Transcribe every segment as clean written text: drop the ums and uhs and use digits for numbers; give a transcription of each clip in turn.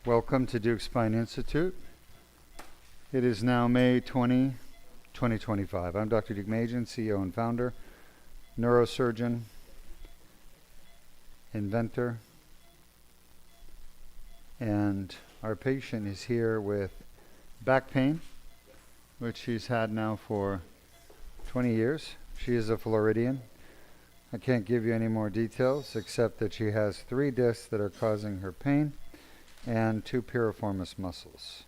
Welcome to Duke Spine Institute. It is now May 20, 2025. I'm Dr. Duke Majan, CEO and founder, neurosurgeon, inventor, and our patient is here with back pain, which she's had now for 20 years. She is a Floridian. I can't give you any more details except that she has 3 discs that are causing her pain and 2 piriformis muscles.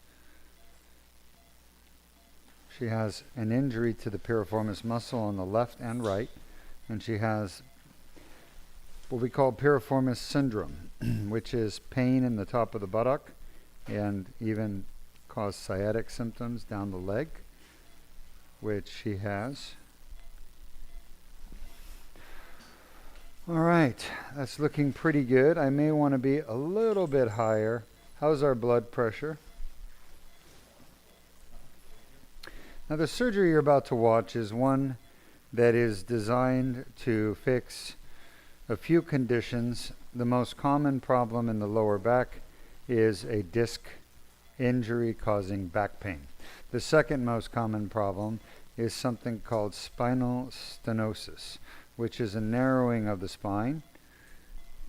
She has an injury to the piriformis muscle on the left and right, and she has what we call piriformis syndrome, which is pain in the top of the buttock and even cause sciatic symptoms down the leg, which she has. All right, that's looking pretty good. I may want to be a little bit higher. How's our blood pressure? Now, the surgery you're about to watch is one that is designed to fix a few conditions. The most common problem in the lower back is a disc injury causing back pain. The second most common problem is something called spinal stenosis, which is a narrowing of the spine,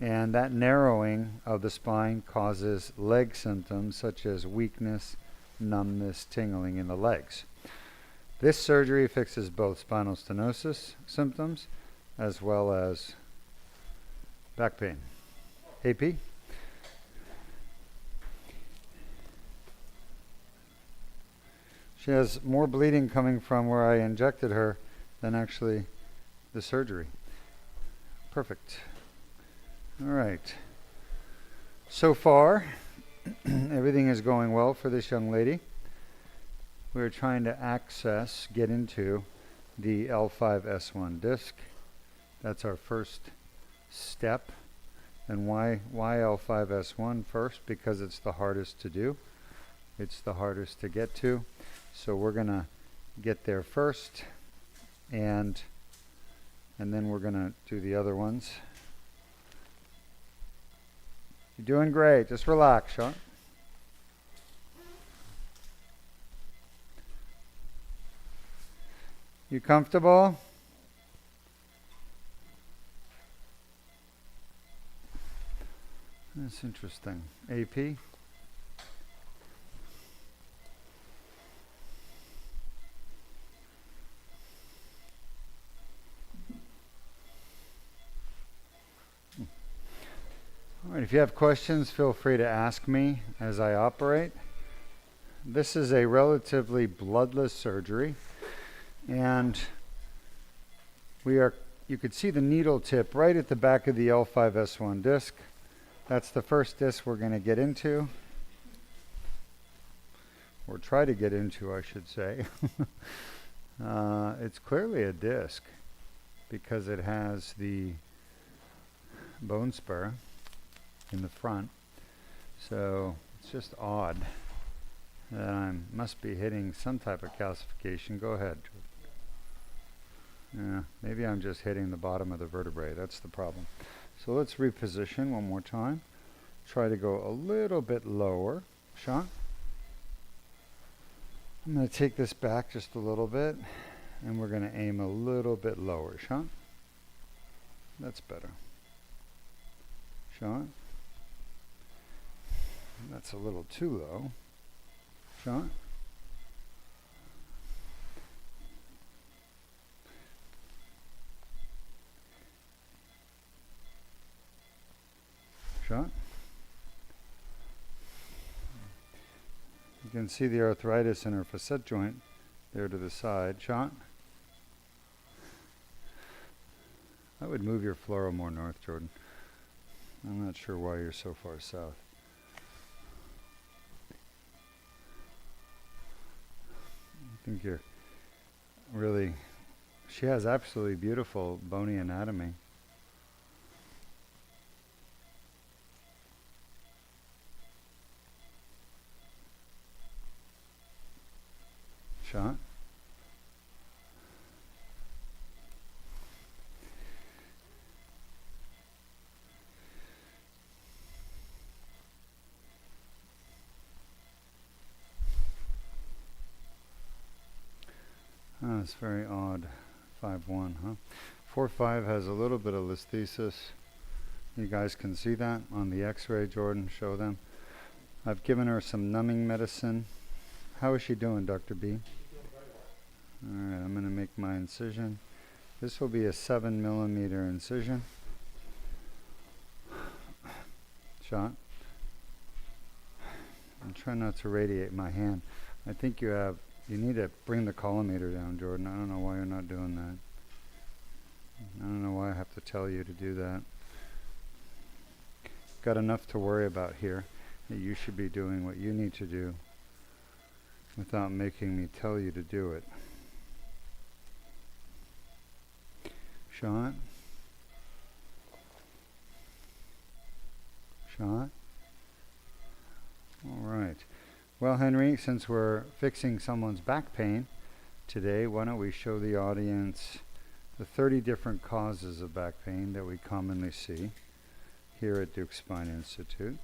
and that narrowing of the spine causes leg symptoms such as weakness, numbness, tingling in the legs. This surgery fixes both spinal stenosis symptoms as well as back pain. AP? She has more bleeding coming from where I injected her than actually the surgery. Perfect. All right. So far, everything is going well for this young lady. We're trying to get into the L5-S1 disc. That's our first step. And why L5-S1 first? Because it's the hardest to do. It's the hardest to get to. So we're going to get there first, and then we're going to do the other ones. You're doing great. Just relax, Sean. You comfortable? That's interesting. AP? All right, if you have questions, feel free to ask me as I operate. This is a relatively bloodless surgery, and you could see the needle tip right at the back of the L5-S1 disc. That's the first disc we're going to get into, or try to get into, I should say. It's clearly a disc because it has the bone spur in the front, so it's just odd that I must be hitting some type of calcification. Go ahead. Yeah, maybe I'm just hitting the bottom of the vertebrae. That's the problem. So let's reposition one more time. Try to go a little bit lower. Sean? I'm going to take this back just a little bit, and we're going to aim a little bit lower. Sean? That's better. Sean? That's a little too low. Sean? Sean? You can see the arthritis in her facet joint there to the side. Sean? I would move your fluoro more north, Jordan. I'm not sure why you're so far south. I think you're really, she has absolutely beautiful bony anatomy. Sean? That's very odd. 5-1, huh? 4-5 has a little bit of listhesis. You guys can see that on the x-ray, Jordan, show them. I've given her some numbing medicine. How is she doing, Dr. B? Alright, I'm going to make my incision. This will be a 7mm incision. Shot. I'm trying not to radiate my hand. I think you need to bring the collimator down, Jordan. I don't know why you're not doing that. I don't know why I have to tell you to do that. Got enough to worry about here. You should be doing what you need to do without making me tell you to do it. Shot. Shot. All right. Well, Henry, since we're fixing someone's back pain today, why don't we show the audience the 30 different causes of back pain that we commonly see here at Duke Spine Institute.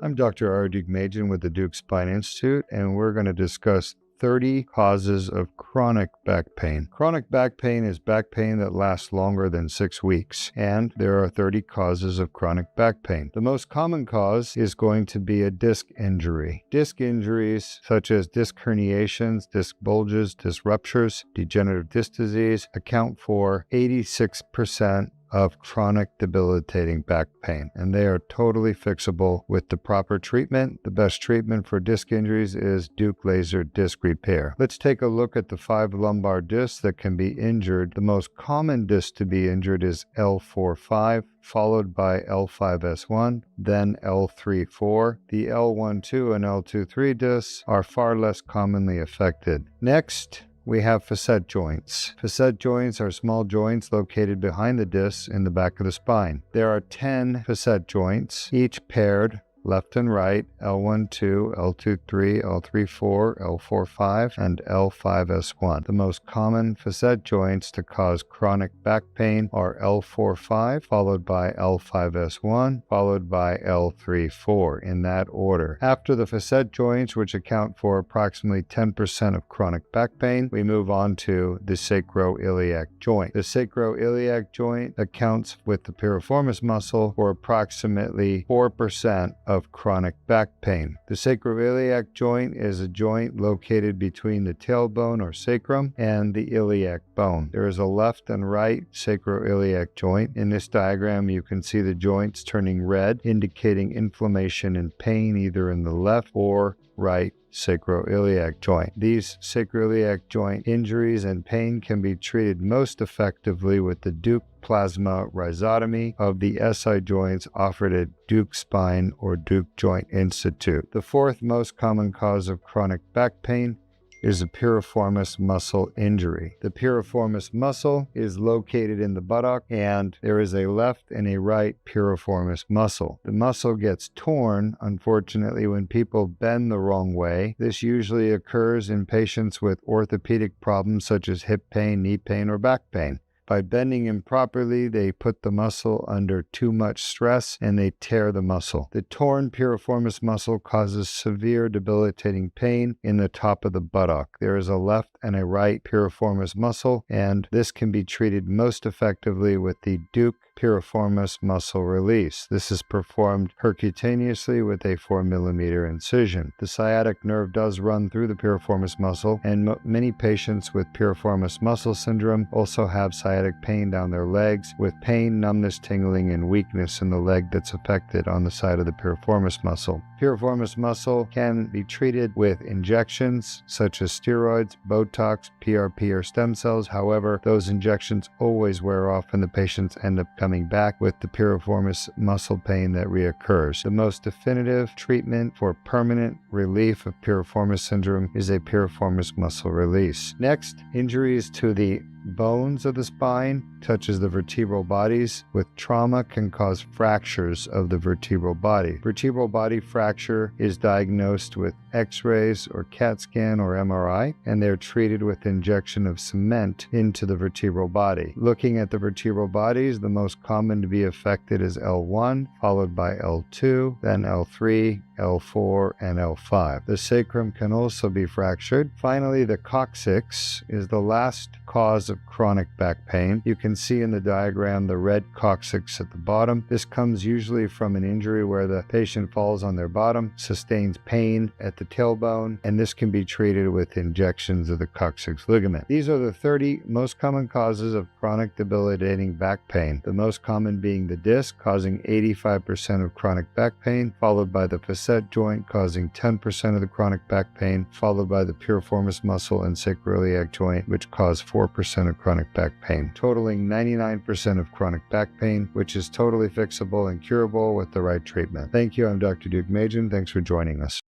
I'm Dr. R. Deukmejian with the Duke Spine Institute, and we're going to discuss 30 causes of chronic back pain. Chronic back pain is back pain that lasts longer than 6 weeks, and there are 30 causes of chronic back pain. The most common cause is going to be a disc injury. Disc injuries such as disc herniations, disc bulges, disc ruptures, degenerative disc disease account for 86% of chronic debilitating back pain, and they are totally fixable with the proper treatment. The best treatment for disc injuries is Duke laser disc repair. Let's take a look at the 5 lumbar discs that can be injured. The most common disc to be injured is L4-5, followed by L5-S1, then L3-4. The L1-2 and L2-3 discs are far less commonly affected. Next, we have facet joints. Facet joints are small joints located behind the discs in the back of the spine. There are 10 facet joints, each paired left and right, L1-2, L2-3, L3-4, L4-5, and L5-S1. The most common facet joints to cause chronic back pain are L4-5, followed by L5-S1, followed by L3-4, in that order. After the facet joints, which account for approximately 10% of chronic back pain, we move on to the sacroiliac joint. The sacroiliac joint accounts with the piriformis muscle for approximately 4% of chronic back pain. The sacroiliac joint is a joint located between the tailbone or sacrum and the iliac bone. There is a left and right sacroiliac joint. In this diagram, you can see the joints turning red, indicating inflammation and pain either in the left or right sacroiliac joint. These sacroiliac joint injuries and pain can be treated most effectively with the Duke plasma rhizotomy of the SI joints offered at Duke Spine or Duke Joint Institute. The fourth most common cause of chronic back pain is a piriformis muscle injury. The piriformis muscle is located in the buttock, and there is a left and a right piriformis muscle. The muscle gets torn, unfortunately, when people bend the wrong way. This usually occurs in patients with orthopedic problems such as hip pain, knee pain, or back pain. By bending improperly, they put the muscle under too much stress and they tear the muscle. The torn piriformis muscle causes severe debilitating pain in the top of the buttock. There is a left and a right piriformis muscle, and this can be treated most effectively with the Duke piriformis muscle release. This is performed percutaneously with a 4mm incision. The sciatic nerve does run through the piriformis muscle, and many patients with piriformis muscle syndrome also have sciatic pain down their legs, with pain, numbness, tingling, and weakness in the leg that's affected on the side of the piriformis muscle. Piriformis muscle can be treated with injections such as steroids, Botox, PRP, or stem cells. However, those injections always wear off and the patients end up coming back with the piriformis muscle pain that reoccurs. The most definitive treatment for permanent relief of piriformis syndrome is a piriformis muscle release. Next, injuries to the bones of the spine touches the vertebral bodies with trauma can cause fractures of the vertebral body. Vertebral body fracture is diagnosed with X-rays or CAT scan or MRI, and they're treated with injection of cement into the vertebral body. Looking at the vertebral bodies, the most common to be affected is L1, followed by L2, then L3, L4, and L5. The sacrum can also be fractured. Finally, the coccyx is the last cause of chronic back pain. You can see in the diagram the red coccyx at the bottom. This comes usually from an injury where the patient falls on their bottom, sustains pain at the tailbone, and this can be treated with injections of the coccyx ligament. These are the 30 most common causes of chronic debilitating back pain, the most common being the disc, causing 85% of chronic back pain, followed by the facet joint, causing 10% of the chronic back pain, followed by the piriformis muscle and sacroiliac joint, which cause 4% of chronic back pain, totaling 99% of chronic back pain, which is totally fixable and curable with the right treatment. Thank you. I'm Dr. Duke Majan. Thanks for joining us.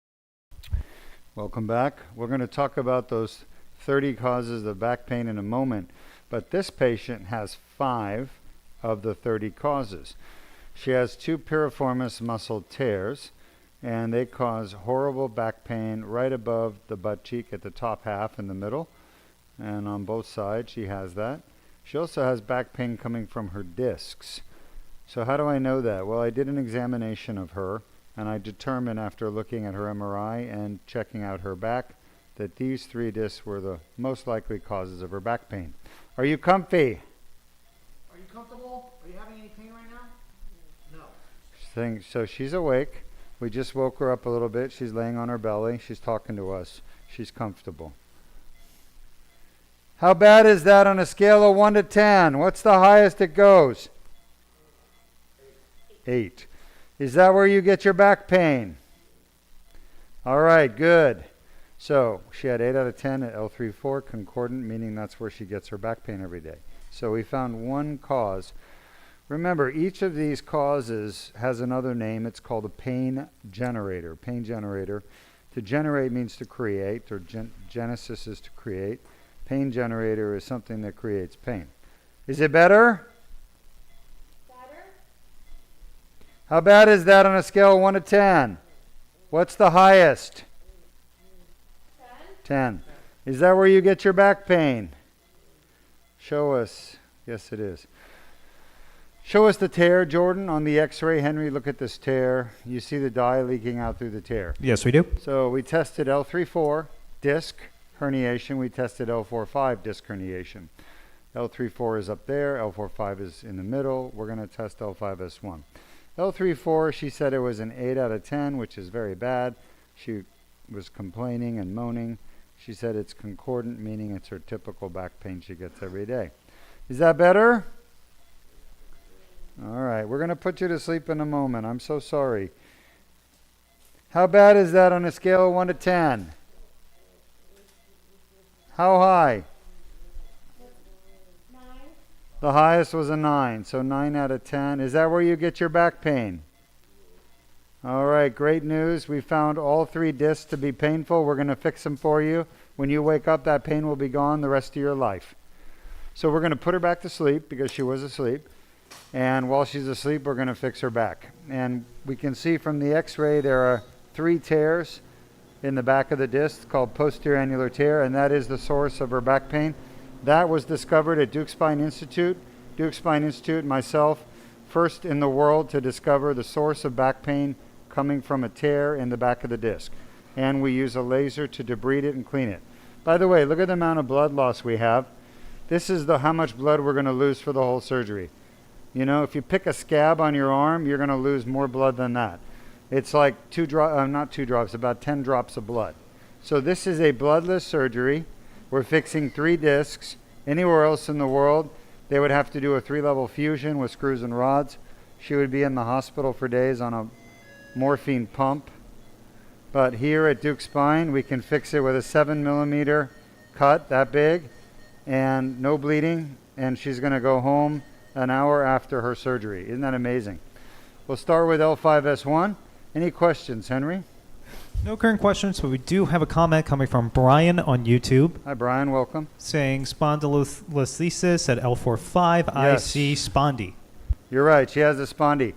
Welcome back. We're going to talk about those 30 causes of back pain in a moment, but this patient has 5 of the 30 causes. She has 2 piriformis muscle tears, and they cause horrible back pain right above the butt cheek at the top half in the middle, and on both sides she has that. She also has back pain coming from her discs. So how do I know that? Well, I did an examination of her, and I determined after looking at her MRI and checking out her back that these 3 discs were the most likely causes of her back pain. Are you comfy? Are you comfortable? Are you having any pain right now? No. So she's awake. We just woke her up a little bit. She's laying on her belly. She's talking to us. She's comfortable. How bad is that on a scale of 1 to 10? What's the highest it goes? 8. Is that where you get your back pain? All right, good. So she had 8 out of 10 at L3-4, concordant, meaning that's where she gets her back pain every day. So we found one cause. Remember, each of these causes has another name. It's called a pain generator. Pain generator. To generate means to create, or genesis is to create. Pain generator is something that creates pain. Is it better? How bad is that on a scale of 1 to 10? What's the highest? 10. Is that where you get your back pain? Show us. Yes, it is. Show us the tear, Jordan, on the x-ray. Henry, look at this tear. You see the dye leaking out through the tear. Yes, we do. So we tested L3-4, disc herniation. We tested L4-5, disc herniation. L3-4 is up there. L4-5 is in the middle. We're going to test L5-S1. L3-4, she said it was an 8 out of 10, which is very bad. She was complaining and moaning. She said it's concordant, meaning it's her typical back pain she gets every day. Is that better? All right, we're going to put you to sleep in a moment. I'm so sorry. How bad is that on a scale of 1 to 10? How high? 9. The highest was a 9, so 9 out of 10. Is that where you get your back pain? All right, great news. We found all 3 discs to be painful. We're going to fix them for you. When you wake up, that pain will be gone the rest of your life. So we're going to put her back to sleep because she was asleep. And while she's asleep, we're going to fix her back. And we can see from the x-ray there are 3 tears in the back of the disc called posterior annular tear, and that is the source of her back pain. That was discovered at Duke Spine Institute. Duke Spine Institute, myself, first in the world to discover the source of back pain coming from a tear in the back of the disc. And we use a laser to debride it and clean it. By the way, look at the amount of blood loss we have. This is how much blood we're going to lose for the whole surgery. You know, if you pick a scab on your arm, you're going to lose more blood than that. It's like not 2 drops, about 10 drops of blood. So this is a bloodless surgery. We're fixing 3 discs. Anywhere else in the world, they would have to do a 3-level fusion with screws and rods. She would be in the hospital for days on a morphine pump. But here at Duke Spine, we can fix it with a 7mm cut, that big, and no bleeding. And she's going to go home an hour after her surgery. Isn't that amazing? We'll start with L5-S1. Any questions, Henry? No current questions, but we do have a comment coming from Brian on YouTube Hi, Brian. Welcome. saying spondylolisthesis at L45 Yes. IC spondy. You're right. She has a spondy.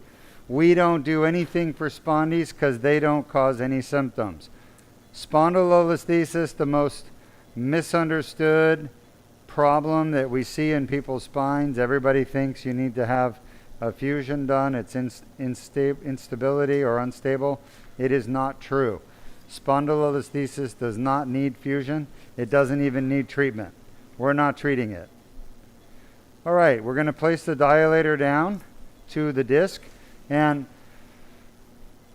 We don't do anything for spondies because they don't cause any symptoms. Spondylolisthesis, the most misunderstood problem that we see in people's spines. Everybody thinks you need to have a fusion done. It's instability or unstable. It is not true. Spondylolisthesis does not need fusion. It doesn't even need treatment. We're not treating it. All right, we're going to place the dilator down to the disc. And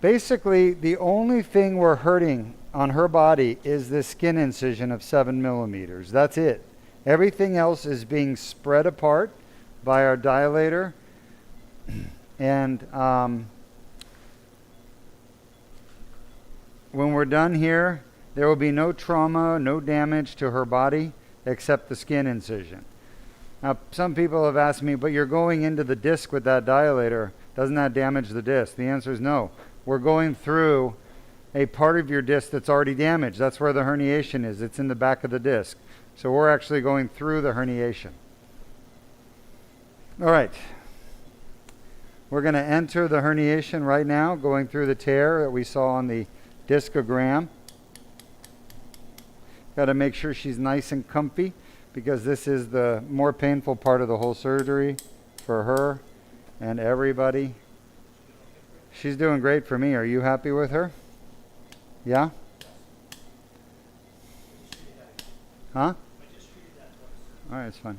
basically, the only thing we're hurting on her body is this skin incision of 7 millimeters. That's it. Everything else is being spread apart by our dilator. And when we're done here, there will be no trauma, no damage to her body except the skin incision. Now, some people have asked me, but you're going into the disc with that dilator. Doesn't that damage the disc? The answer is no. We're going through a part of your disc that's already damaged. That's where the herniation is. It's in the back of the disc. So we're actually going through the herniation. All right. We're going to enter the herniation right now, going through the tear that we saw on the discogram. Got to make sure she's nice and comfy because this is the more painful part of the whole surgery for her and everybody. She's doing great for me. Are you happy with her? Yeah? Huh? All right, it's fine.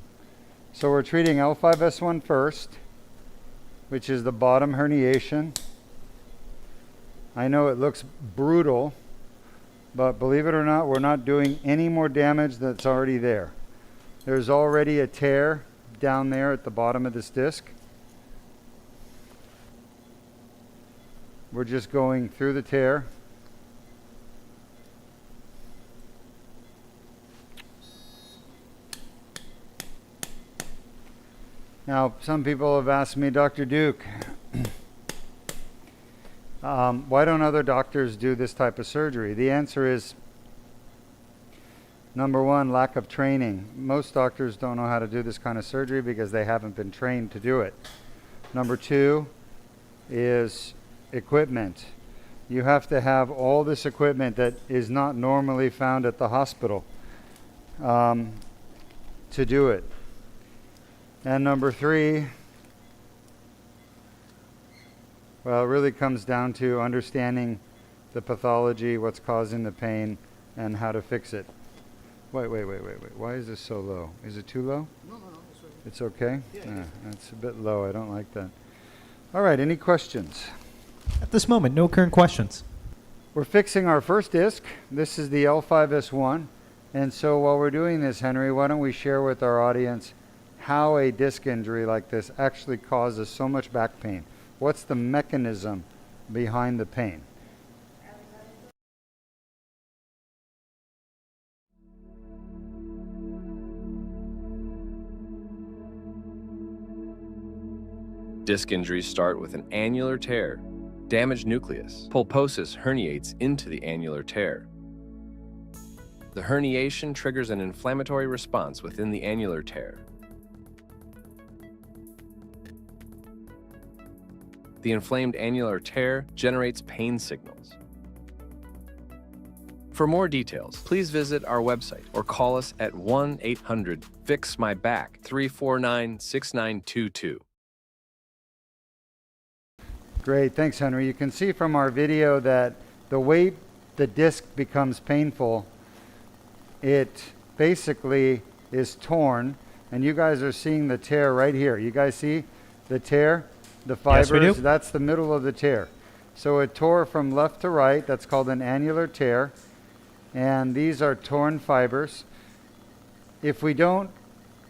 So we're treating L5S1 first, which is the bottom herniation. I know it looks brutal, but believe it or not, we're not doing any more damage that's already there. There's already a tear down there at the bottom of this disc. We're just going through the tear. Now, some people have asked me, Dr. Duke, why don't other doctors do this type of surgery? The answer is, number one, lack of training. Most doctors don't know how to do this kind of surgery because they haven't been trained to do it. Number two is equipment. You have to have all this equipment that is not normally found at the hospital to do it. And number three, well, it really comes down to understanding the pathology, what's causing the pain, and how to fix it. Wait. Why is this so low? Is it too low? No, it's It's okay. okay? Yeah. That's a bit low. I don't like that. All right, any questions? At this moment, no current questions. We're fixing our first disc. This is the L5S1. And so while we're doing this, Henry, why don't we share with our audience how a disc injury like this actually causes so much back pain? What's the mechanism behind the pain? Disc injuries start with an annular tear, damaged nucleus. Pulposis herniates into the annular tear. The herniation triggers an inflammatory response within the annular tear. The inflamed annular tear generates pain signals. For more details, please visit our website or call us at 1-800-FIX-MY-BACK 349-6922. Great, thanks, Henry. You can see from our video that the way the disc becomes painful, it basically is torn, and you guys are seeing the tear right here. You guys see the tear? The fibers, Yes, we do. that's the middle of the tear. So it tore from left to right. That's called an annular tear. And these are torn fibers. If we don't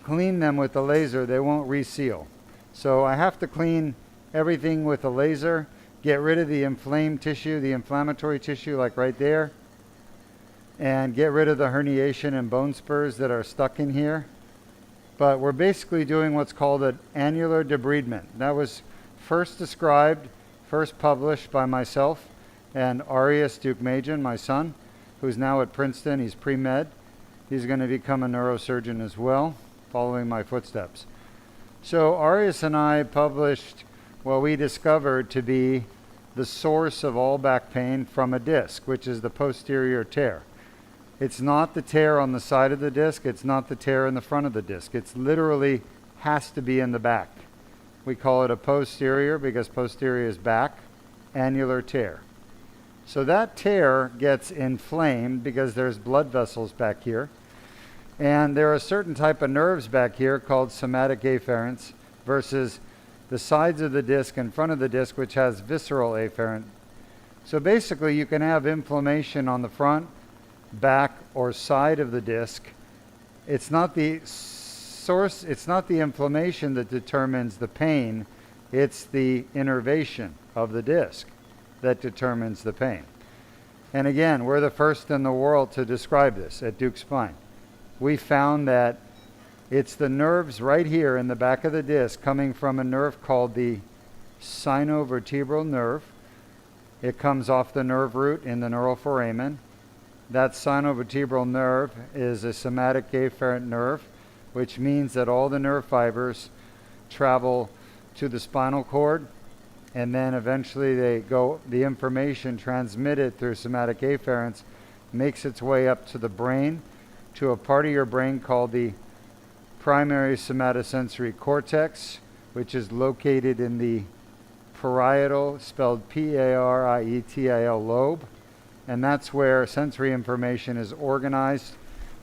clean them with the laser, they won't reseal. So I have to clean everything with a laser, get rid of the inflamed tissue, the inflammatory tissue like right there, and get rid of the herniation and bone spurs that are stuck in here. But we're basically doing what's called an annular debridement. That was first described, first published by myself And Arias Duke-Majan, my son, who's now at Princeton, he's pre-med. He's going to become a neurosurgeon as well, following my footsteps. So Arias and I published what we discovered to be the source of all back pain from a disc, which is the posterior tear. It's not the tear on the side of the disc. It's not the tear in the front of the disc. It's literally has to be in the back. We call it a posterior because posterior is back, annular tear. So that tear gets inflamed because there's blood vessels back here. And there are a certain type of nerves back here called somatic afferents versus the sides of the disc in front of the disc, which has visceral afferent. So basically you can have inflammation on the front, back, or side of the disc. It's not the source, it's not the inflammation that determines the pain, it's the innervation of the disc that determines the pain. And again, we're the first in the world to describe this at Duke Spine. We found that it's the nerves right here in the back of the disc coming from a nerve called the sinovertebral nerve. It comes off the nerve root in the neural foramen. That sinovertebral nerve is a somatic afferent nerve, which means that all the nerve fibers travel to the spinal cord, and then eventually the information transmitted through somatic afferents makes its way up to the brain, to a part of your brain called the primary somatosensory cortex, which is located in the parietal, spelled P-A-R-I-E-T-A-L lobe. And that's where sensory information is organized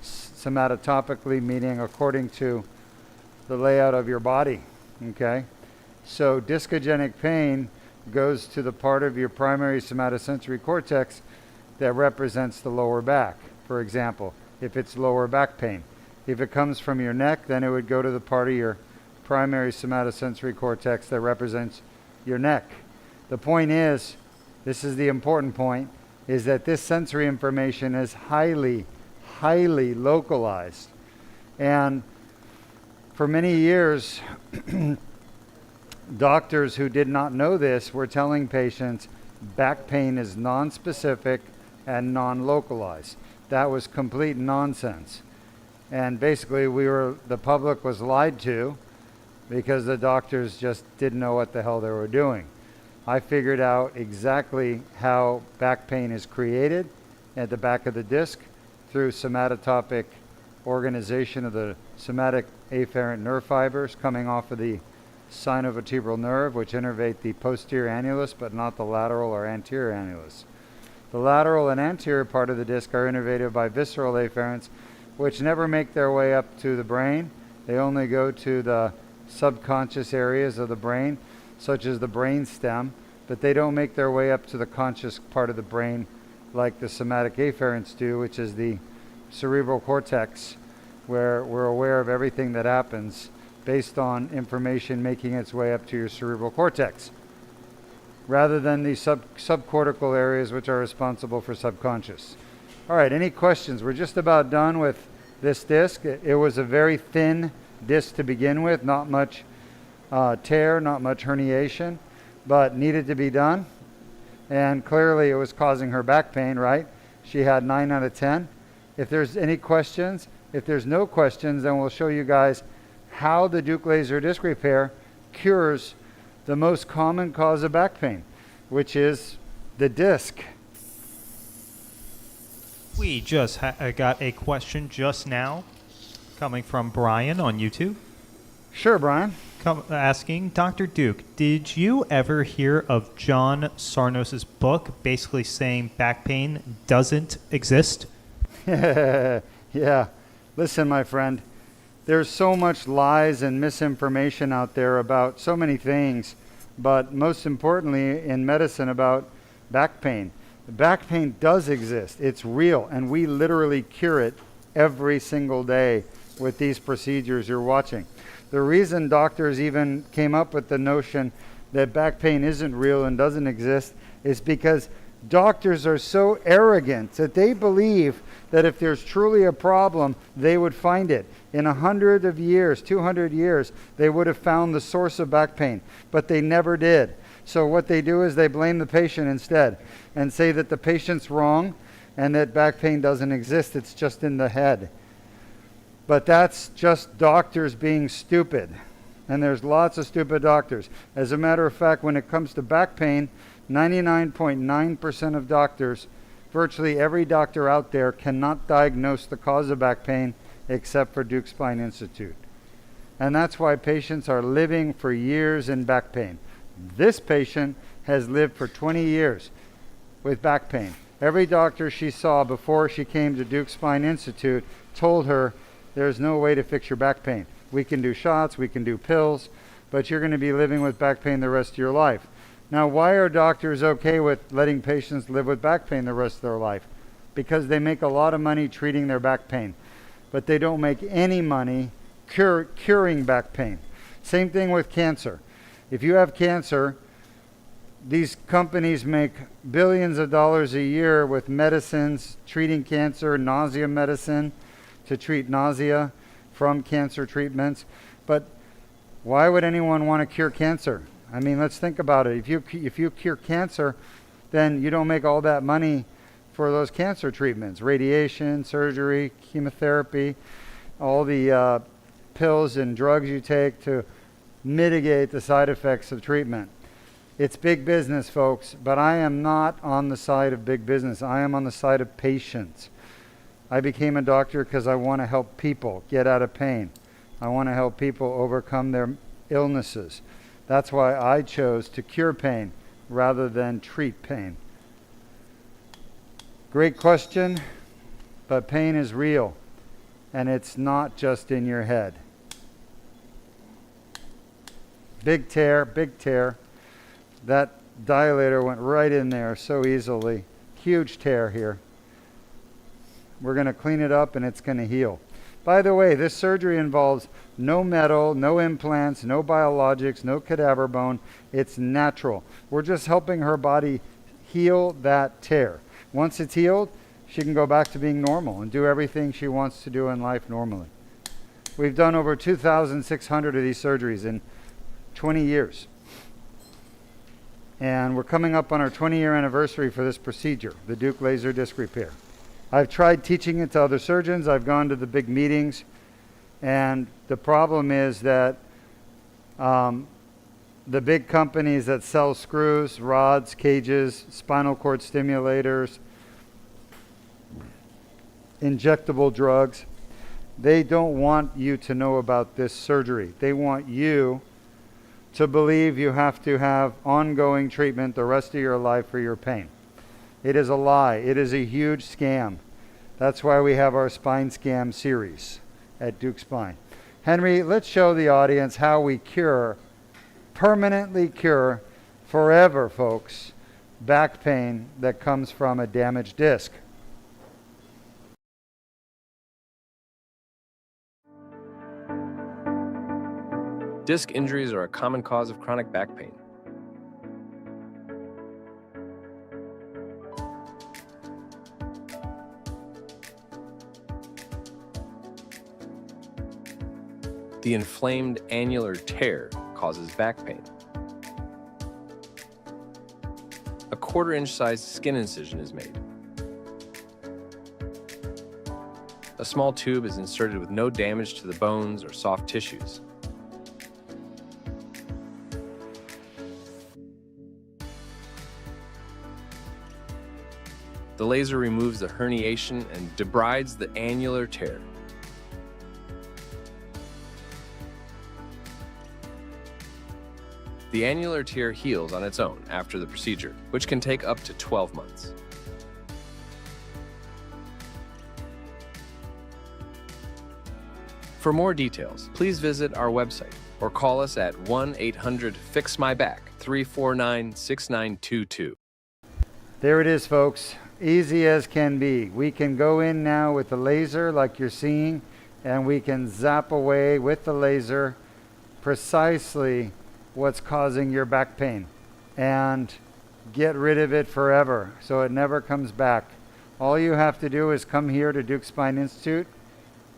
somatotopically, meaning according to the layout of your body, okay? So discogenic pain goes to the part of your primary somatosensory cortex that represents the lower back, for example, if it's lower back pain. If it comes from your neck, then it would go to the part of your primary somatosensory cortex that represents your neck. The point is, this is the important point, is that this sensory information is highly, highly localized. And for many years, doctors who did not know this were telling patients back pain is non-specific and non-localized. That was complete nonsense. And basically the public was lied to because the doctors just didn't know what the hell they were doing. I figured out exactly how back pain is created at the back of the disc through somatotopic organization of the somatic afferent nerve fibers coming off of the sinovertebral nerve, which innervate the posterior annulus, but not the lateral or anterior annulus. The lateral and anterior part of the disc are innervated by visceral afferents, which never make their way up to the brain. They only go to the subconscious areas of the brain, such as the brain stem, but they don't make their way up to the conscious part of the brain like the somatic afferents do, which is the cerebral cortex, where we're aware of everything that happens based on information making its way up to your cerebral cortex, rather than the subcortical areas which are responsible for subconscious. All right, any questions? We're just about done with this disc. It was a very thin disc to begin with, not much tear, not much herniation, but needed to be done. And clearly it was causing her back pain, right? She had 9 out of 10. If there's any questions, if there's no questions, then we'll show you guys how the Duke laser disc repair cures the most common cause of back pain, which is the disc. We just got a question just now coming from Brian on YouTube. Sure, Brian. Asking, Dr. Duke, did you ever hear of John Sarnos's book basically saying back pain doesn't exist? Yeah. Listen, my friend, there's so much lies and misinformation out there about so many things, but most importantly in medicine about back pain. Back pain does exist. It's real, and we literally cure it every single day with these procedures you're watching. The reason doctors even came up with the notion that back pain isn't real and doesn't exist is because doctors are so arrogant that they believe that if there's truly a problem, they would find it. In 100 of years, 200 years, they would have found the source of back pain, but they never did. So what they do is they blame the patient instead and say that the patient's wrong and that back pain doesn't exist, it's just in the head. But that's just doctors being stupid. And there's lots of stupid doctors. As a matter of fact, when it comes to back pain, 99.9% of doctors, virtually every doctor out there, cannot diagnose the cause of back pain except for Duke Spine Institute. And that's why patients are living for years in back pain. This patient has lived for 20 years with back pain. Every doctor she saw before she came to Duke Spine Institute told her, there's no way to fix your back pain. We can do shots, we can do pills, but you're going to be living with back pain the rest of your life. Now, why are doctors okay with letting patients live with back pain the rest of their life? Because they make a lot of money treating their back pain, but they don't make any money curing back pain. Same thing with cancer. If you have cancer, these companies make billions of dollars a year with medicines treating cancer, nausea medicine to treat nausea from cancer treatments. But why would anyone want to cure cancer? I mean, let's think about it. If you cure cancer, then you don't make all that money for those cancer treatments, radiation, surgery, chemotherapy, all the pills and drugs you take to mitigate the side effects of treatment. It's big business, folks, but I am not on the side of big business. I am on the side of patients. I became a doctor because I want to help people get out of pain. I want to help people overcome their illnesses. That's why I chose to cure pain rather than treat pain. Great question, but pain is real, and it's not just in your head. Big tear, big tear. That dilator went right in there so easily. Huge tear here. We're going to clean it up and it's going to heal. By the way, this surgery involves no metal, no implants, no biologics, no cadaver bone. It's natural. We're just helping her body heal that tear. Once it's healed, she can go back to being normal and do everything she wants to do in life normally. We've done over 2,600 of these surgeries in 20 years. And we're coming up on our 20-year anniversary for this procedure, the Duke Laser Disc Repair. I've tried teaching it to other surgeons. I've gone to the big meetings. And the problem is that the big companies that sell screws, rods, cages, spinal cord stimulators, injectable drugs, they don't want you to know about this surgery. They want you to believe you have to have ongoing treatment the rest of your life for your pain. It is a lie. It is a huge scam. That's why we have our Spine Scam series at Duke Spine. Henry, let's show the audience how we permanently cure, forever, folks, back pain that comes from a damaged disc. Disc injuries are a common cause of chronic back pain. The inflamed annular tear causes back pain. A 1/4-inch sized skin incision is made. A small tube is inserted with no damage to the bones or soft tissues. The laser removes the herniation and debrides the annular tear. The annular tear heals on its own after the procedure, which can take up to 12 months. For more details, please visit our website or call us at 1-800-FIX-MY-BACK, 349-6922. There it is, folks. Easy as can be. We can go in now with the laser like you're seeing, and we can zap away with the laser precisely what's causing your back pain and get rid of it forever so it never comes back. All you have to do is come here to Duke Spine Institute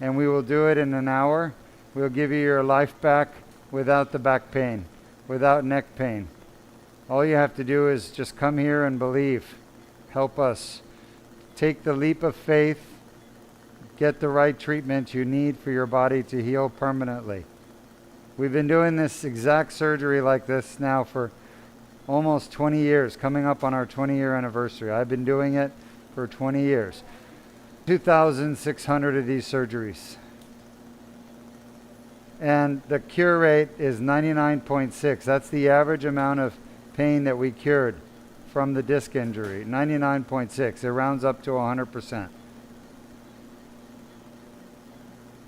and we will do it in an hour. We'll give you your life back without the back pain, without neck pain. All you have to do is just come here and believe. Help us. Take the leap of faith. Get the right treatment you need for your body to heal permanently. We've been doing this exact surgery like this now for almost 20 years, coming up on our 20-year anniversary. I've been doing it for 20 years. 2,600 of these surgeries. And the cure rate is 99.6. That's the average amount of pain that we cured from the disc injury. 99.6. It rounds up to 100%.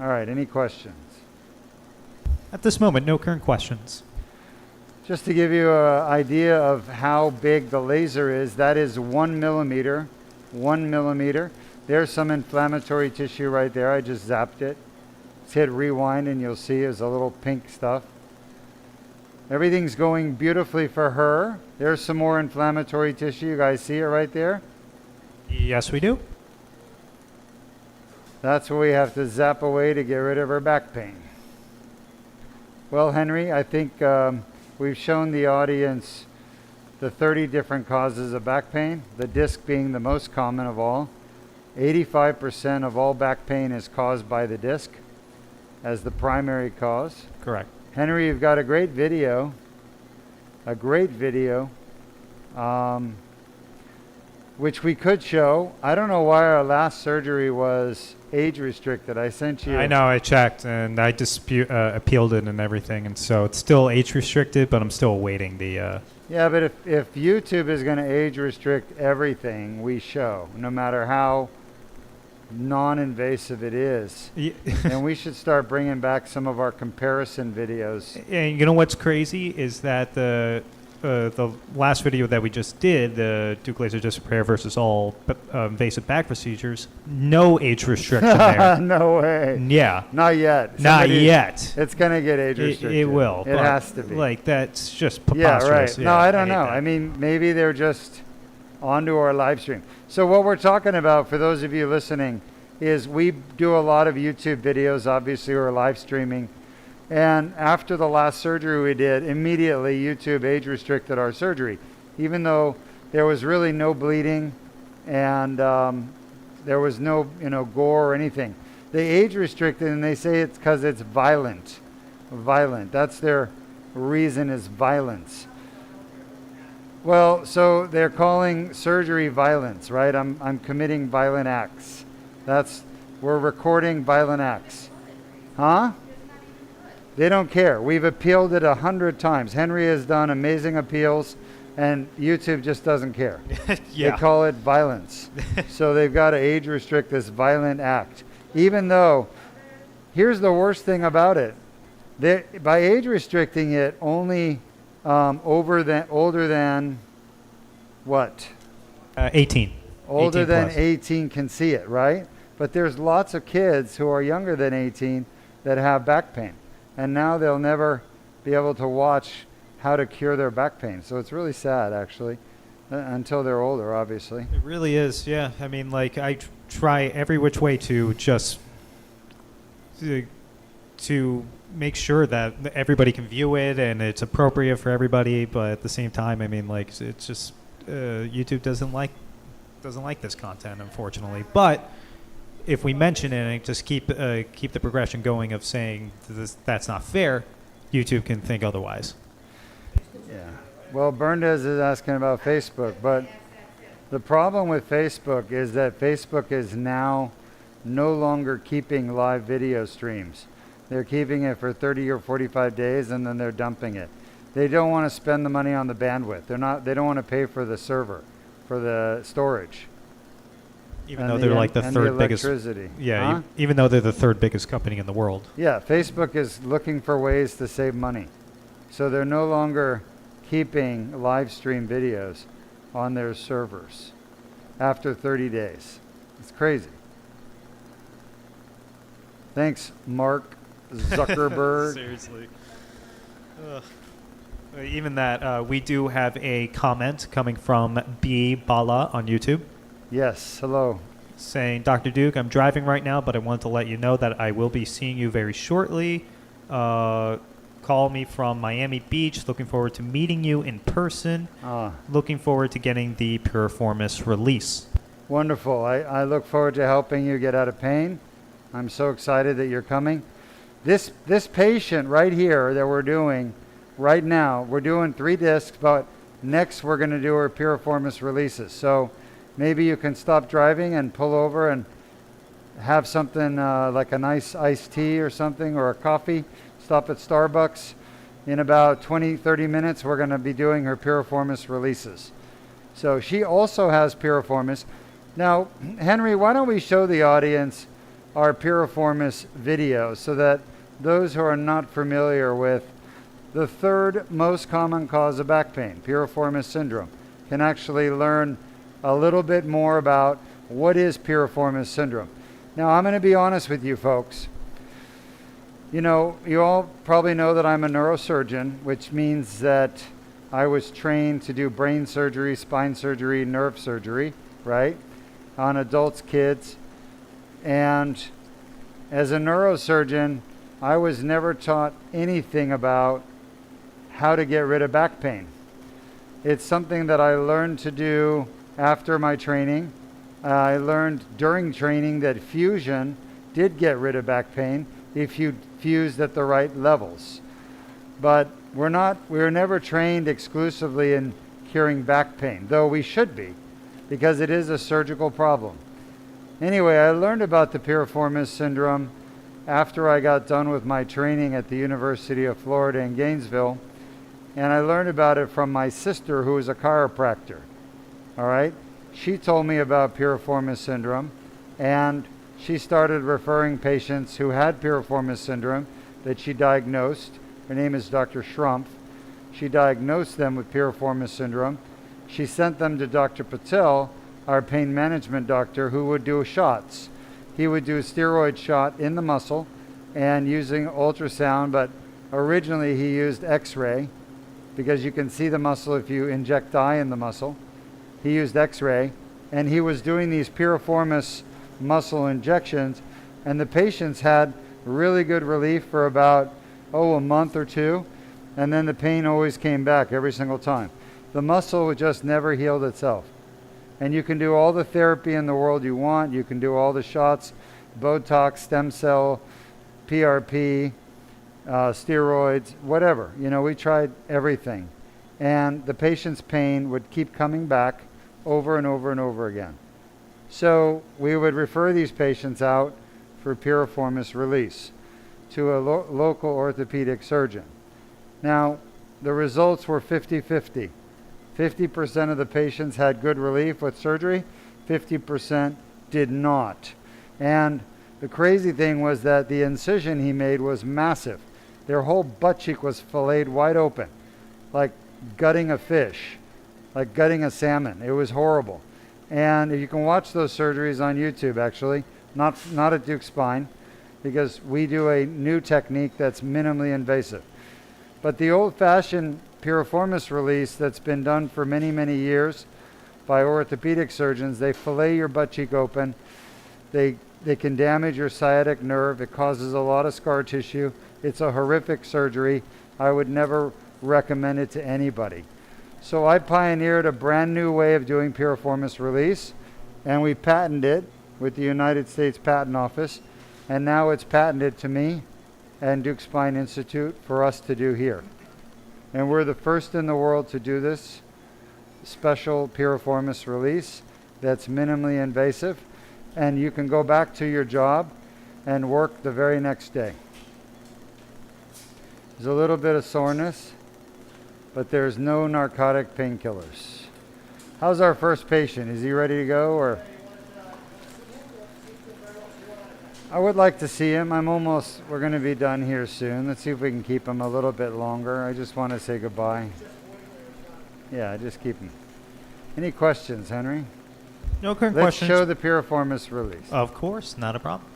All right, any questions? At this moment, no current questions. Just to give you an idea of how big the laser is, that is 1 millimeter. 1 millimeter. There's some inflammatory tissue right there. I just zapped it. Let's hit rewind and you'll see there's a little pink stuff. Everything's going beautifully for her. There's some more inflammatory tissue. You guys see it right there? Yes, we do. That's what we have to zap away to get rid of her back pain. Well, Henry, I think we've shown the audience the 30 different causes of back pain, the disc being the most common of all. 85% of all back pain is caused by the disc as the primary cause. Correct. Henry, you've got a great video, which we could show. I don't know why our last surgery was age restricted. I sent you. I know, I checked, and I appealed it and everything, and so it's still age restricted, but I'm still awaiting the... Yeah, but if YouTube is going to age restrict everything we show, no matter how non-invasive it is, then we should start bringing back some of our comparison videos. And you know what's crazy is that the last video that we just did, the Duke Laser Disc Repair versus all invasive back procedures, no age restriction there. No way. Yeah. Not yet. Not yet. It's going to get age restricted. It will. It has to be. Like, that's just Yeah, preposterous. right. No, I don't hate know. that. I mean, maybe they're just onto our live stream. So what we're talking about, for those of you listening, is we do a lot of YouTube videos. Obviously, we're live streaming. And after the last surgery we did, immediately YouTube age restricted our surgery, even though there was really no bleeding and there was no gore or anything. They age restricted, and they say it's because it's violent. Violent. That's their reason, is violence. Well, so they're calling surgery violence, right? I'm committing violent acts. We're recording violent acts. Huh? They don't care. We've appealed it 100 times. Henry has done amazing appeals, and YouTube just doesn't care. Yeah. They call it violence. So they've got to age restrict this violent act. Even though, here's the worst thing about it. By age restricting it, only older than what? 18. Older 18 than plus. 18 can see it, right? But there's lots of kids who are younger than 18 that have back pain. And now they'll never be able to watch how to cure their back pain. So it's really sad, actually, until they're older, obviously. It really is, yeah. I mean, like, I try every which way to just to make sure that everybody can view it and it's appropriate for everybody. But at the same time, I mean, like, it's just YouTube doesn't like this content, unfortunately. But if we mention it and just keep the progression going of saying that's not fair, YouTube can think otherwise. Yeah. Well, Berndes is asking about Facebook, but the problem with Facebook is that Facebook is now no longer keeping live video streams. They're keeping it for 30 or 45 days, and then they're dumping it. They don't want to spend the money on the bandwidth. They don't want to pay for the server, for the storage. Even though they're like the third biggest. Yeah, Huh? even though they're the third biggest company in the world. Yeah, Facebook is looking for ways to save money. So they're no longer keeping live stream videos on their servers after 30 days. It's crazy. Thanks, Mark Zuckerberg. Seriously. Even that, we do have a comment coming from B. Bala on YouTube. Yes, hello. Saying, Dr. Duke, I'm driving right now, but I want to let you know that I will be seeing you very shortly. call me from Miami Beach. Looking forward to meeting you in person. Looking forward to getting the Piriformis release. Wonderful. I look forward to helping you get out of pain. I'm so excited that you're coming. This patient right here that we're doing right now, we're doing 3 discs, but next we're going to do our Piriformis releases. So maybe you can stop driving and pull over and have something like a nice iced tea or something, or a coffee. Stop at Starbucks. In about 20-30 minutes, we're going to be doing her Piriformis releases. So she also has Piriformis. Now, Henry, why don't we show the audience our Piriformis video so that those who are not familiar with the 3rd most common cause of back pain, Piriformis syndrome, can actually learn a little bit more about what is Piriformis syndrome. Now, I'm going to be honest with you folks. You know, you all probably know that I'm a neurosurgeon, which means that I was trained to do brain surgery, spine surgery, nerve surgery, right, on adults, kids. And as a neurosurgeon, I was never taught anything about how to get rid of back pain. It's something that I learned to do after my training. I learned during training that fusion did get rid of back pain if you fused at the right levels. But we were never trained exclusively in curing back pain, though we should be, because it is a surgical problem. Anyway, I learned about the Piriformis syndrome after I got done with my training at the University of Florida in Gainesville, and I learned about it from my sister, who is a chiropractor. All right? She told me about Piriformis syndrome, and she started referring patients who had Piriformis syndrome that she diagnosed. Her name is Dr. Schrumpf. She diagnosed them with Piriformis syndrome. She sent them to Dr. Patel, our pain management doctor, who would do shots. He would do a steroid shot in the muscle and using ultrasound, but originally he used X-ray because you can see the muscle if you inject dye in the muscle. He used X-ray, and he was doing these Piriformis muscle injections, and the patients had really good relief for about, a month or 2, and then the pain always came back every single time. The muscle just never healed itself. And you can do all the therapy in the world you want. You can do all the shots, Botox, stem cell, PRP, steroids, whatever. You know, we tried everything. And the patient's pain would keep coming back over and over and over again. So we would refer these patients out for Piriformis release to a local orthopedic surgeon. Now, the results were 50-50. 50% of the patients had good relief with surgery, 50% did not. And the crazy thing was that the incision he made was massive. Their whole butt cheek was filleted wide open, like gutting a fish, like gutting a salmon. It was horrible. And you can watch those surgeries on YouTube, actually, not at Duke Spine, because we do a new technique that's minimally invasive. But the old-fashioned Piriformis release that's been done for many, many years by orthopedic surgeons, they fillet your butt cheek open. They can damage your sciatic nerve. It causes a lot of scar tissue. It's a horrific surgery. I would never recommend it to anybody. So I pioneered a brand new way of doing Piriformis release, and we patented it with the United States Patent Office, and now it's patented to me and Duke Spine Institute for us to do here. And we're the first in the world to do this special Piriformis release that's minimally invasive, and you can go back to your job and work the very next day. There's a little bit of soreness, but there's no narcotic painkillers. How's our first patient? Is he ready to go, or? I would like to see him. We're going to be done here soon. Let's see if we can keep him a little bit longer. I just want to say goodbye. Yeah, just keep him. Any questions, Henry? No current Let's questions. show the Piriformis release. Of course, not a problem.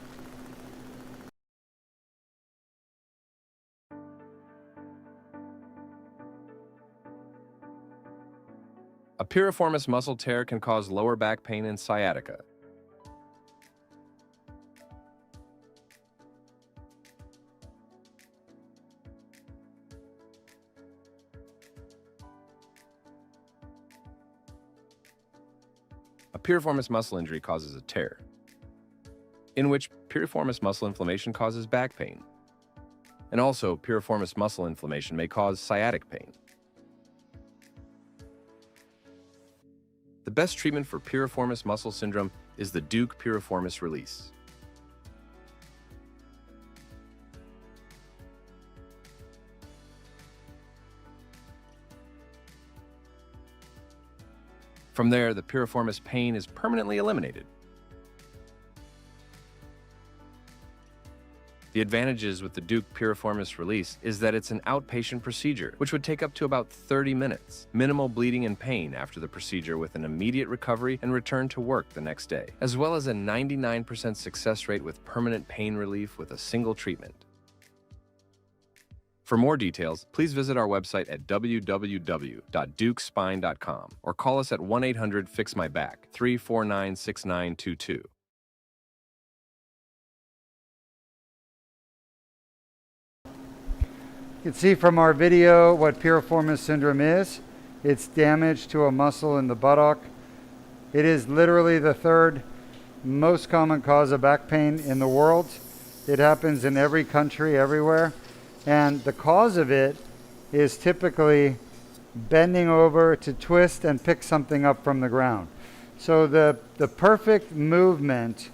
A piriformis muscle tear can cause lower back pain and sciatica. A piriformis muscle injury causes a tear, in which piriformis muscle inflammation causes back pain. And also, piriformis muscle inflammation may cause sciatic pain. The best treatment for piriformis muscle syndrome is the Duke piriformis release. From there, the piriformis pain is permanently eliminated. The advantages with the Duke piriformis release is that it's an outpatient procedure, which would take up to about 30 minutes. Minimal bleeding and pain after the procedure with an immediate recovery and return to work the next day, as well as a 99% success rate with permanent pain relief with a single treatment. For more details, please visit our website at www.dukespine.com or call us at 1-800-FIX-MY-BACK, 349-6922. You can see from our video what piriformis syndrome is. It's damage to a muscle in the buttock. It is literally the third most common cause of back pain in the world. It happens in every country, everywhere. And the cause of it is typically bending over to twist and pick something up from the ground. So the perfect movement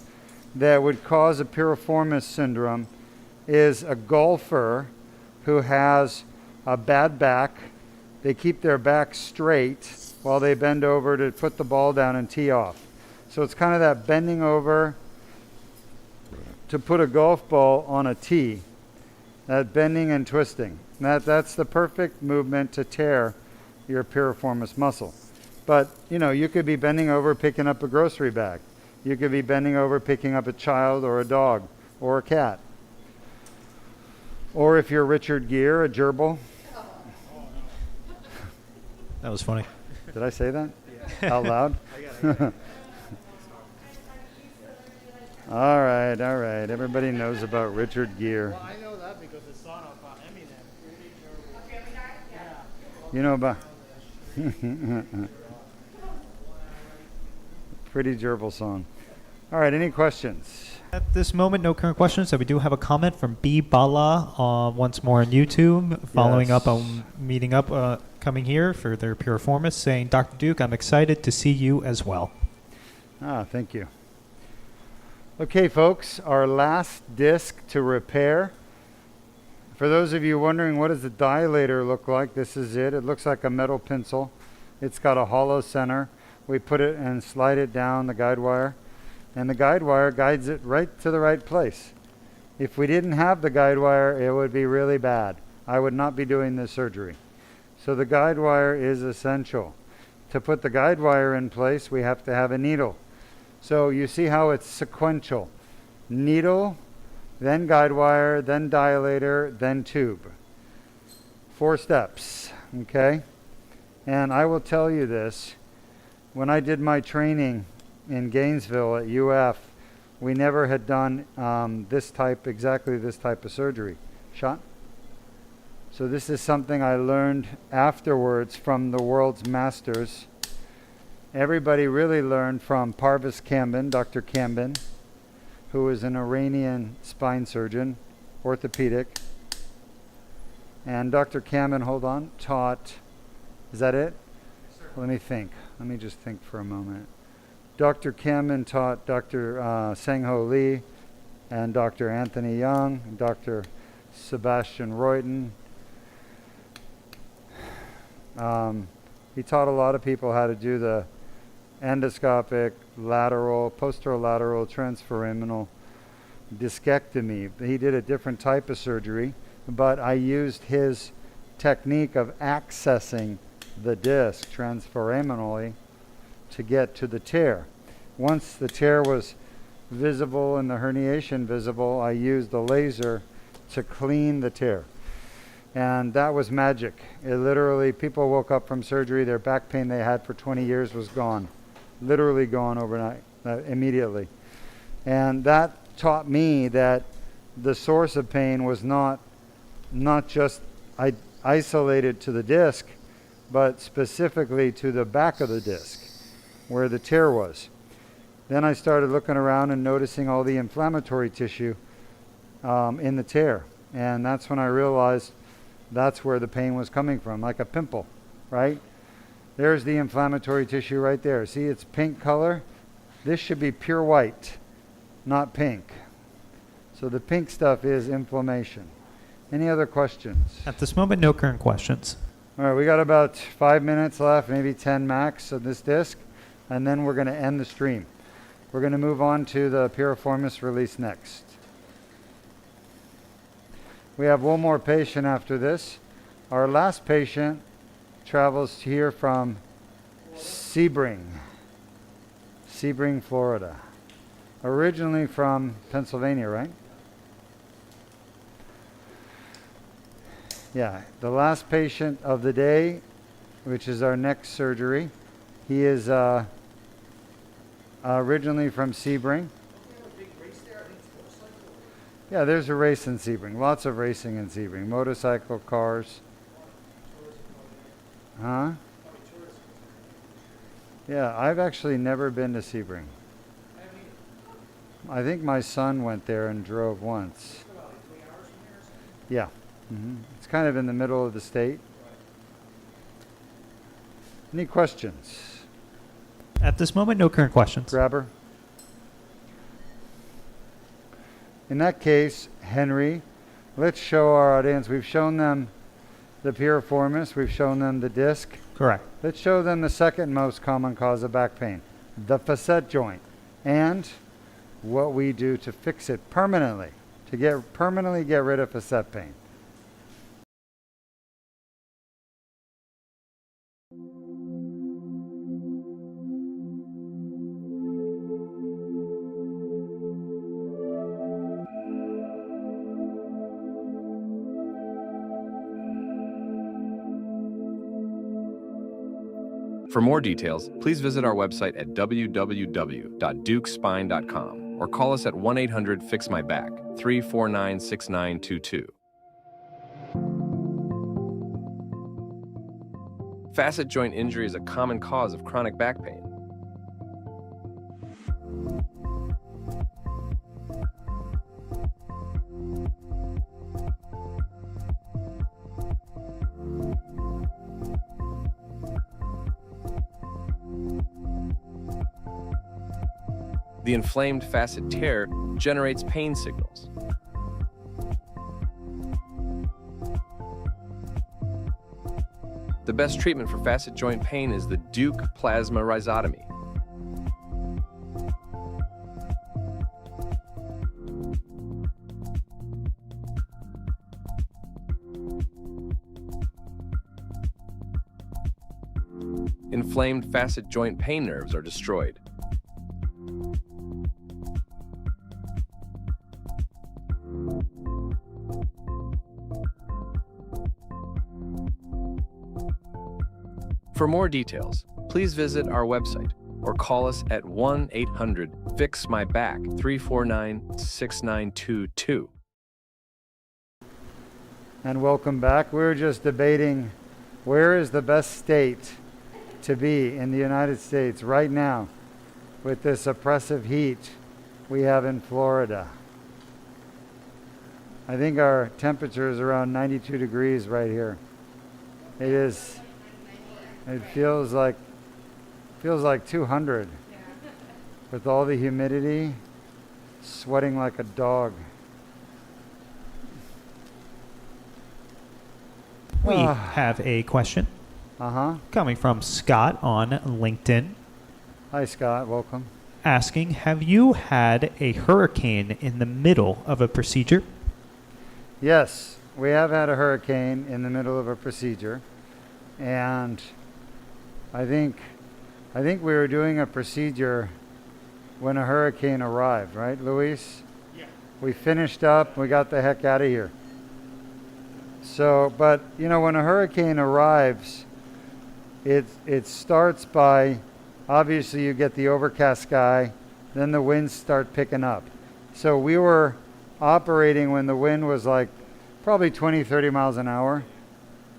that would cause a piriformis syndrome is a golfer who has a bad back. They keep their back straight while they bend over to put the ball down and tee off. So it's kind of that bending over to put a golf ball on a tee. That bending and twisting. That's the perfect movement to tear your piriformis muscle. But, you know, you could be bending over picking up a grocery bag. You could be bending over picking up a child or a dog or a cat. Or if you're Richard Gere, a gerbil. That was funny. Did I say that? Yeah. Out loud? All right. Everybody knows about Richard Gere. Well, I know that because the son of Eminem. You know about pretty gerbil song. All right, any questions? At this moment, no current questions. So we do have a comment from B. Bala once more on YouTube, following Yes. up on meeting up, coming here for their piriformis, saying, Dr. Duke, I'm excited to see you as well. Thank you. Okay, folks, our last disc to repair. For those of you wondering, what does the dilator look like? This is it. It looks like a metal pencil. It's got a hollow center. We put it and slide it down the guide wire, and the guide wire guides it right to the right place. If we didn't have the guide wire, it would be really bad. I would not be doing this surgery. So the guide wire is essential. To put the guide wire in place, we have to have a needle. So you see how it's sequential. Needle, then guide wire, then dilator, then tube. 4 steps, okay? And I will tell you this, when I did my training in Gainesville at UF, we never had done exactly this type of surgery. Shot? So this is something I learned afterwards from the world's masters. Everybody really learned from Parvis Kambin, Dr. Kambin, who is an Iranian spine surgeon, orthopedic. And Dr. Kambin, taught, is that it? Yes, sir. Let me think. Let me just think for a moment. Dr. Kambin taught Dr. Sang-Ho Lee and Dr. Anthony Young, and Dr. Sebastian Reuten. He taught a lot of people how to do the endoscopic, lateral, posterolateral, transforaminal discectomy. He did a different type of surgery, but I used his technique of accessing the disc transforaminally to get to the tear. Once the tear was visible and the herniation visible, I used the laser to clean the tear. And that was magic. It literally, people woke up from surgery, their back pain they had for 20 years was gone. Literally gone overnight, immediately. And that taught me that the source of pain was not just isolated to the disc, but specifically to the back of the disc. where the tear was. Then I started looking around and noticing all the inflammatory tissue in the tear. And that's when I realized that's where the pain was coming from, like a pimple, right? There's the inflammatory tissue right there. See, it's pink color. This should be pure white, not pink. So the pink stuff is inflammation. Any other questions? At this moment, no current questions. All right, we got about 5 minutes left, maybe 10 max of this disc, and then we're going to end the stream. We're going to move on to the piriformis release next. We have one more patient after this. Our last patient travels here from Sebring, Florida. Originally from Pennsylvania, right? Yeah, the last patient of the day, which is our next surgery. He is originally from Sebring. Yeah, there's a race in Sebring. Lots of racing in Sebring. Motorcycle, cars. Huh? Yeah, I've actually never been to Sebring. I think my son went there and drove once. Yeah. It's kind of in the middle of the state. Any questions? At this moment, no current questions. Grabber? In that case, Henry, let's show our audience. We've shown them the piriformis. We've shown them the disc. Correct. Let's show them the second most common cause of back pain, the facet joint, and what we do to fix it permanently, to permanently get rid of facet pain. For more details, please visit our website at www.dukespine.com or call us at 1-800-FIX-MY-BACK, 349-6922. Facet joint injury is a common cause of chronic back pain. The inflamed facet tear generates pain signals. The best treatment for facet joint pain is the Duke plasma rhizotomy. Inflamed facet joint pain nerves are destroyed. For more details, please visit our website or call us at 1-800-FIX-MY-BACK, 349-6922. And welcome back. We were just debating where is the best state to be in the United States right now with this oppressive heat we have in Florida. I think our temperature is around 92 degrees right here. It is. It feels like 200 with all the humidity, sweating like a dog. We have a question coming from Scott on LinkedIn, Hi, Scott. Welcome. asking, have you had a hurricane in the middle of a procedure? Yes, we have had a hurricane in the middle of a procedure, and I think we were doing a procedure when a hurricane arrived, right, Luis? Yeah. We finished up, we got the heck out of here. So, but you know, when a hurricane arrives, it starts by, obviously you get the overcast sky, then the winds start picking up. So we were operating when the wind was like probably 20, 30 miles an hour,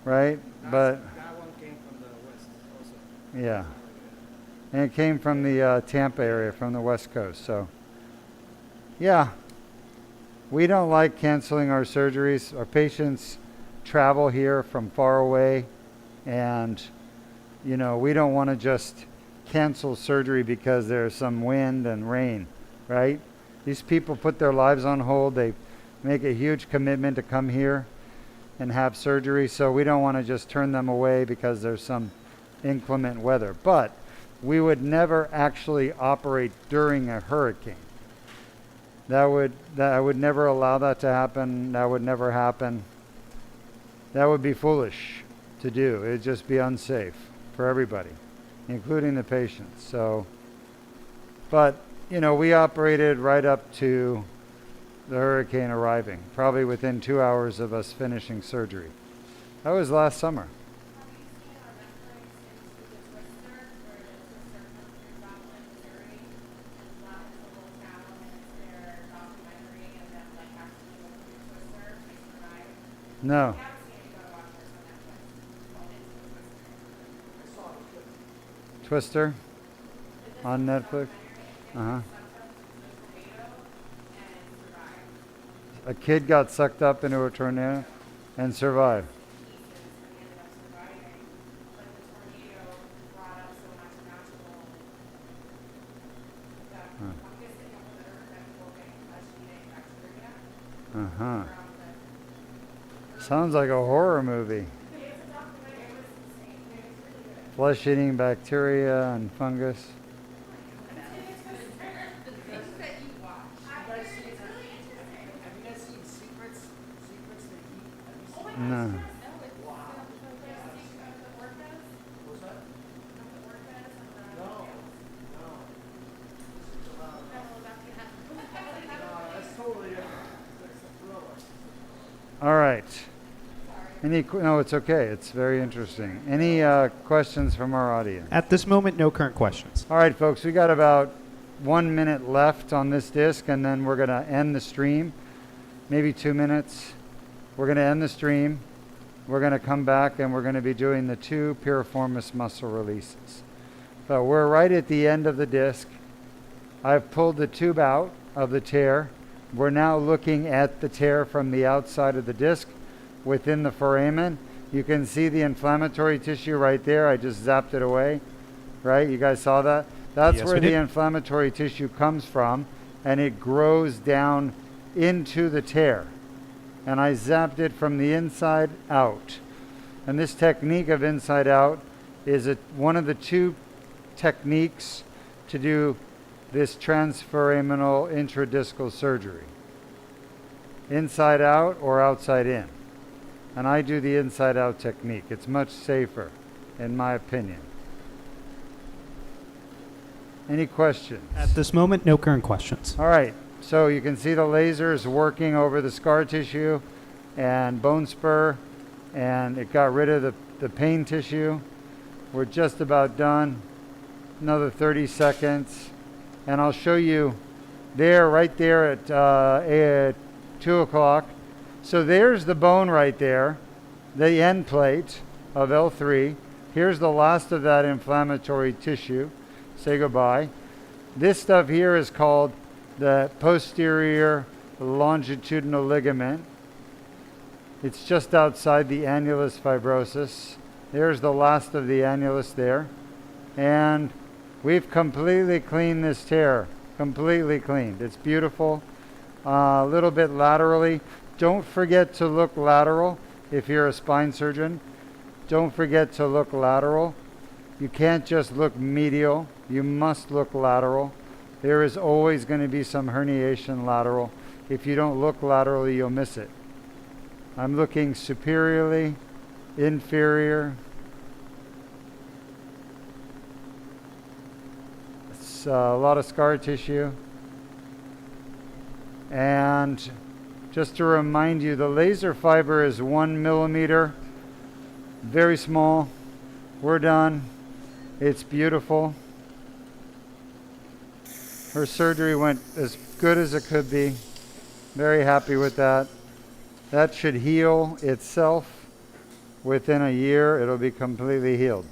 right? But That one came from the west also. yeah. And it came from the Tampa area, from the West Coast. So, yeah, we don't like canceling our surgeries. Our patients travel here from far away, and, you know, we don't want to just cancel surgery because there's some wind and rain, right? These people put their lives on hold. They make a huge commitment to come here and have surgery, so we don't want to just turn them away because there's some inclement weather. But we would never actually operate during a hurricane. I would never allow that to happen. That would never happen. That would be foolish to do. It'd just be unsafe for everybody, including the patients. So, but, you know, we operated right up to the hurricane arriving, probably within 2 hours of us finishing surgery. That was last summer. No. Twister on Netflix. Uh-huh. A kid got sucked up into a tornado and survived. Uh-huh. Sounds like a horror movie. Flesh-eating bacteria and fungus. No. All right. No, it's okay. It's very interesting. Any questions from our audience? At this moment, no current questions. All right, folks. We got about 1 minute left on this disc, and then we're going to end the stream. Maybe 2 minutes. We're going to end the stream. We're going to come back, and we're going to be doing the 2 piriformis muscle releases. But we're right at the end of the disc. I've pulled the tube out of the tear. We're now looking at the tear from the outside of the disc within the foramen. You can see the inflammatory tissue right there. I just zapped it away, right? You guys saw that? That's Yes, where we the did. inflammatory tissue comes from, and it grows down into the tear. And I zapped it from the inside out. And this technique of inside out is one of the 2 techniques to do this transforaminal intradiscal surgery. Inside out or outside in. And I do the inside out technique. It's much safer, in my opinion. Any questions? At this moment, no current questions. All right, so you can see the lasers working over the scar tissue and bone spur, and it got rid of the pain tissue. We're just about done. Another 30 seconds. And I'll show you there, right there at 2 o'clock. So there's the bone right there, the end plate of L3. Here's the last of that inflammatory tissue. Say goodbye. This stuff here is called the posterior longitudinal ligament. It's just outside the annulus fibrosus. There's the last of the annulus there. And we've completely cleaned this tear. Completely cleaned. It's beautiful. A little bit laterally. Don't forget to look lateral if you're a spine surgeon. Don't forget to look lateral. You can't just look medial. You must look lateral. There is always going to be some herniation lateral. If you don't look laterally, you'll miss it. I'm looking superiorly, inferior. It's a lot of scar tissue. And just to remind you, the laser fiber is 1 millimeter, very small. We're done. It's beautiful. Her surgery went as good as it could be. Very happy with that. That should heal itself within a year. It'll be completely healed.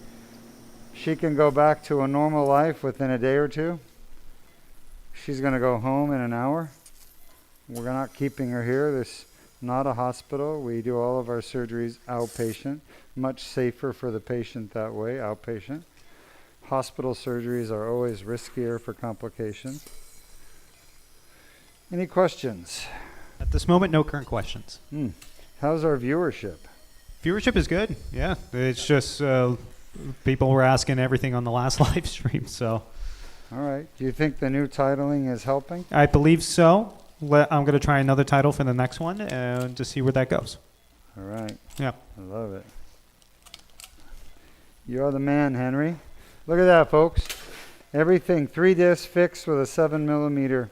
She can go back to a normal life within a day or two. She's going to go home in an hour. We're not keeping her here. This is not a hospital. We do all of our surgeries outpatient. Much safer for the patient that way, outpatient. Hospital surgeries are always riskier for complications. Any questions? At this moment, no current questions. How's our viewership? Viewership is good. Yeah, it's just people were asking everything on the last live stream, so All right. Do you think the new titling is helping? I believe so. I'm going to try another title for the next one and to see where that goes. All right. Yeah. I love it. You're the man, Henry. Look at that, folks. Everything 3 discs fixed with a 7mm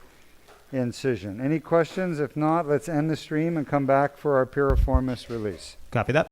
incision. Any questions? If not, let's end the stream and come back for our piriformis release. Copy that.